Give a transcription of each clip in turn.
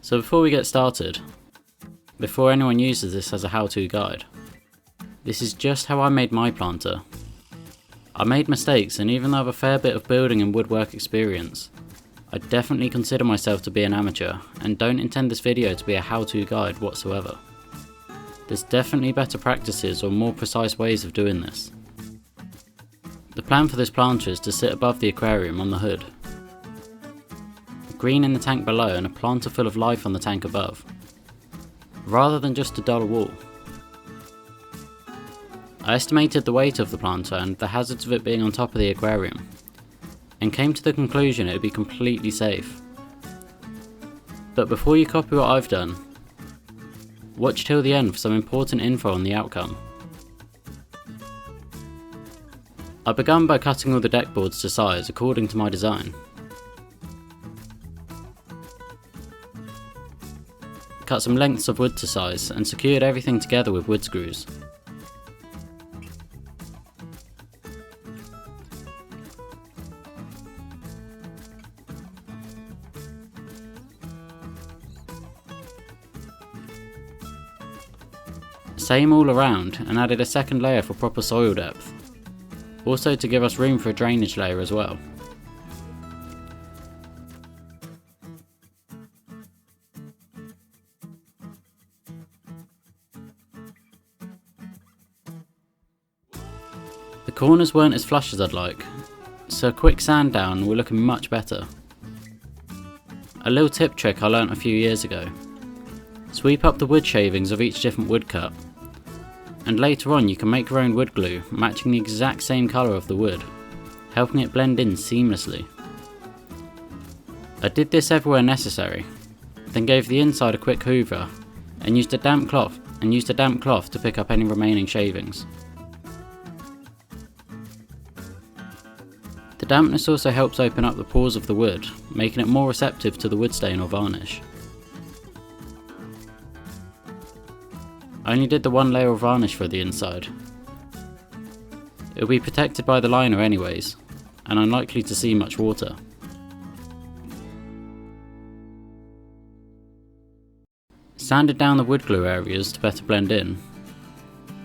So before we get started, before anyone uses this as a how-to guide, this is just how I made my planter. I made mistakes, and even though I have a fair bit of building and woodwork experience, I definitely consider myself to be an amateur and don't intend this video to be a how-to guide whatsoever. There's definitely better practices or more precise ways of doing this. The plan for this planter is to sit above the aquarium on the hood. Green in the tank below and a planter full of life on the tank above, rather than just a dull wall. I estimated the weight of the planter and the hazards of it being on top of the aquarium, and came to the conclusion it would be completely safe. But before you copy what I've done, watch till the end for some important info on the outcome. I began by cutting all the deck boards to size according to my design. Cut some lengths of wood to size and secured everything together with wood screws. Same all around, and added a second layer for proper soil depth, also to give us room for a drainage layer as well. The corners weren't as flush as I'd like, so a quick sand down and we're looking much better. A little tip trick I learnt a few years ago: sweep up the wood shavings of each different wood cut, and later on you can make your own wood glue matching the exact same colour of the wood, helping it blend in seamlessly. I did this everywhere necessary, then gave the inside a quick hoover and used a damp cloth to pick up any remaining shavings. The dampness also helps open up the pores of the wood, making it more receptive to the wood stain or varnish. I only did the one layer of varnish for the inside. It will be protected by the liner anyways, and unlikely to see much water. Sanded down the wood glue areas to better blend in,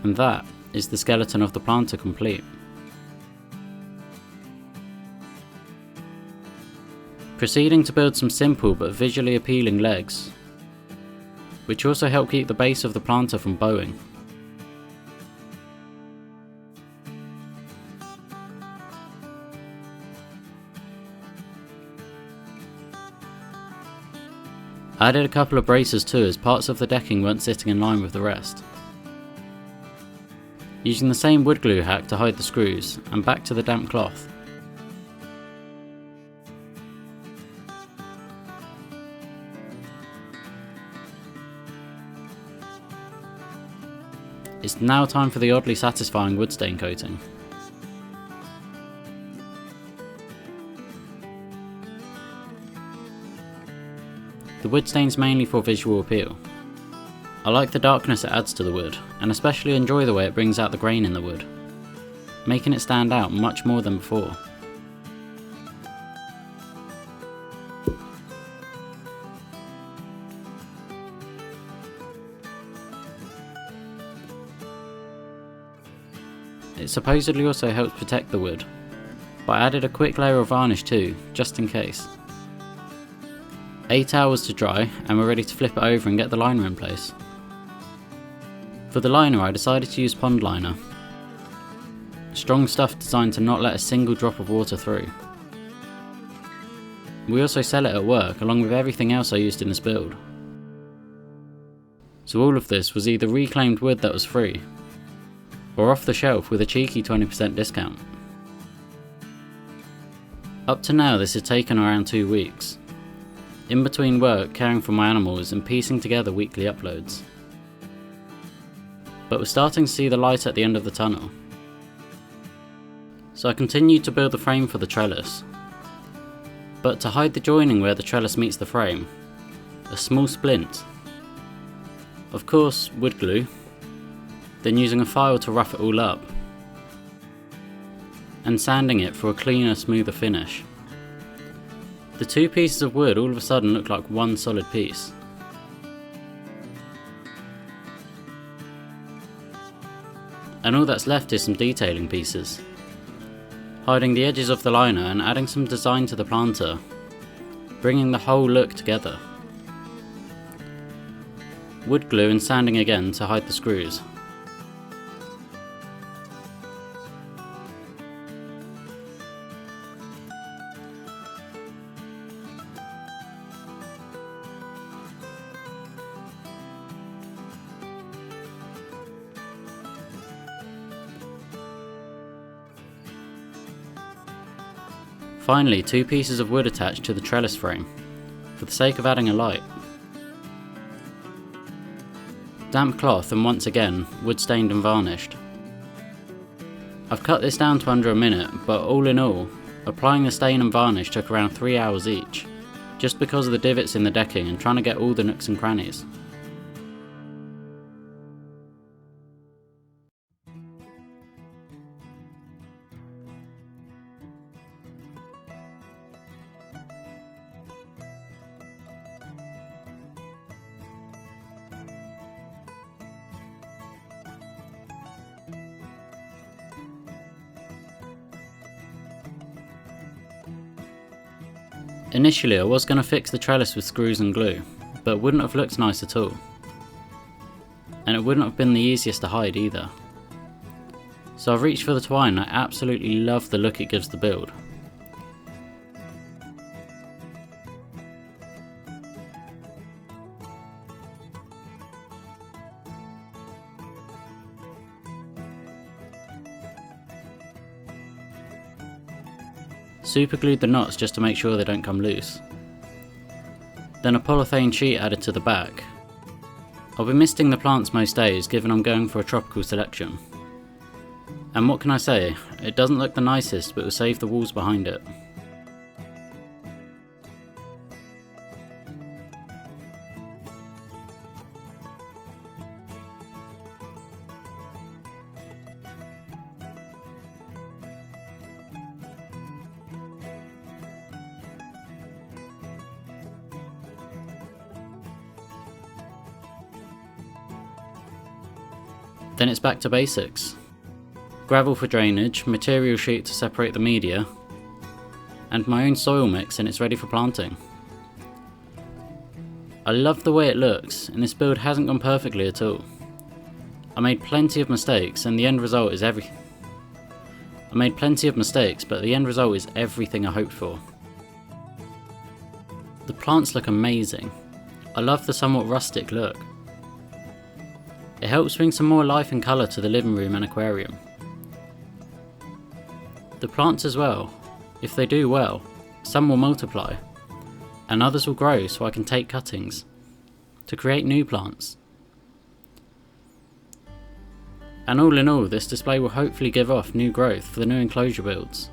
and that is the skeleton of the planter complete. Proceeding to build some simple but visually appealing legs, which also help keep the base of the planter from bowing. I added a couple of braces too, as parts of the decking weren't sitting in line with the rest. Using the same wood glue hack to hide the screws, and back to the damp cloth. It's now time for the oddly satisfying wood stain coating. The wood stain's mainly for visual appeal. I like the darkness it adds to the wood, and especially enjoy the way it brings out the grain in the wood, making it stand out much more than before. It supposedly also helps protect the wood, but I added a quick layer of varnish too, just in case. 8 hours to dry, and we're ready to flip it over and get the liner in place. For the liner I decided to use pond liner. Strong stuff designed to not let a single drop of water through. We also sell it at work along with everything else I used in this build. So all of this was either reclaimed wood that was free, or off the shelf with a cheeky 20% discount. Up to now this has taken around 2 weeks, in between work, caring for my animals and piecing together weekly uploads. But we're starting to see the light at the end of the tunnel. So I continued to build the frame for the trellis, but to hide the joining where the trellis meets the frame, a small splint, of course wood glue, then using a file to rough it all up, and sanding it for a cleaner, smoother finish. The two pieces of wood all of a sudden looked like one solid piece. and all that's left is some detailing pieces. Hiding the edges of the liner and adding some design to the planter, bringing the whole look together. Wood glue and sanding again to hide the screws. Finally, 2 pieces of wood attached to the trellis frame, for the sake of adding a light. Damp cloth and once again, wood stained and varnished. I've cut this down to under a minute, but all in all, applying the stain and varnish took around 3 hours each, just because of the divots in the decking and trying to get all the nooks and crannies. Initially I was going to fix the trellis with screws and glue, but it wouldn't have looked nice at all. And it wouldn't have been the easiest to hide either. So I've reached for the twine and I absolutely love the look it gives the build. Super glued the knots just to make sure they don't come loose. Then a polythene sheet added to the back. I'll be misting the plants most days given I'm going for a tropical selection. And what can I say, it doesn't look the nicest but will save the walls behind it. Then it's back to basics. Gravel for drainage, material sheet to separate the media, and my own soil mix and it's ready for planting. I love the way it looks, and this build hasn't gone perfectly at all. I made plenty of mistakes and the end result is everything I hoped for. The plants look amazing. I love the somewhat rustic look. It helps bring some more life and colour to the living room and aquarium. The plants as well, if they do well, some will multiply, and others will grow so I can take cuttings to create new plants. And all in all, this display will hopefully give off new growth for the new enclosure builds.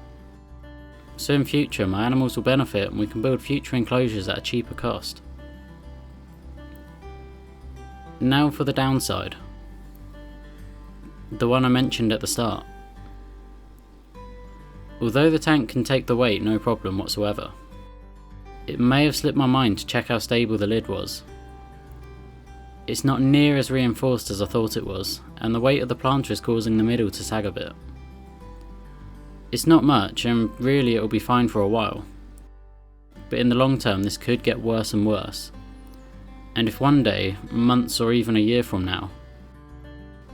So in future my animals will benefit and we can build future enclosures at a cheaper cost. Now for the downside. The one I mentioned at the start. Although the tank can take the weight no problem whatsoever, it may have slipped my mind to check how stable the lid was. It's not near as reinforced as I thought it was, and the weight of the planter is causing the middle to sag a bit. It's not much, and really it will be fine for a while. But in the long term this could get worse and worse. And if one day, months or even a year from now,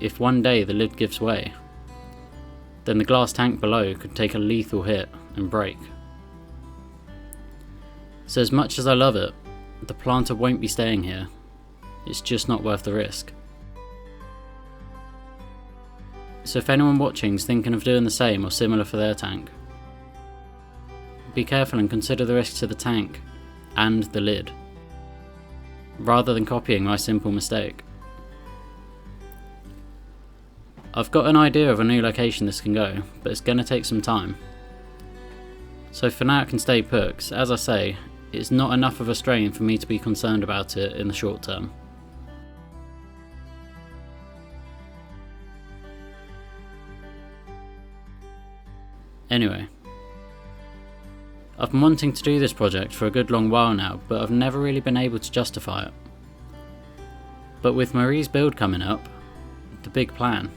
if one day the lid gives way, then the glass tank below could take a lethal hit and break. So as much as I love it, the planter won't be staying here. It's just not worth the risk. So if anyone watching is thinking of doing the same or similar for their tank, be careful and consider the risks to the tank and the lid, rather than copying my simple mistake. I've got an idea of a new location this can go, but it's going to take some time. So for now it can stay put, 'cause as I say, it's not enough of a strain for me to be concerned about it in the short term. Anyway, I've been wanting to do this project for a good long while now, but I've never really been able to justify it. But with Marie's build coming up, the big plan,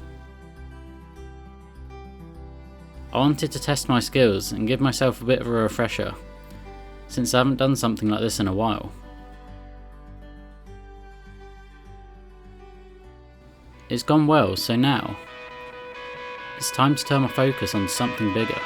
I wanted to test my skills and give myself a bit of a refresher, since I haven't done something like this in a while. It's gone well, so now it's time to turn my focus on something bigger.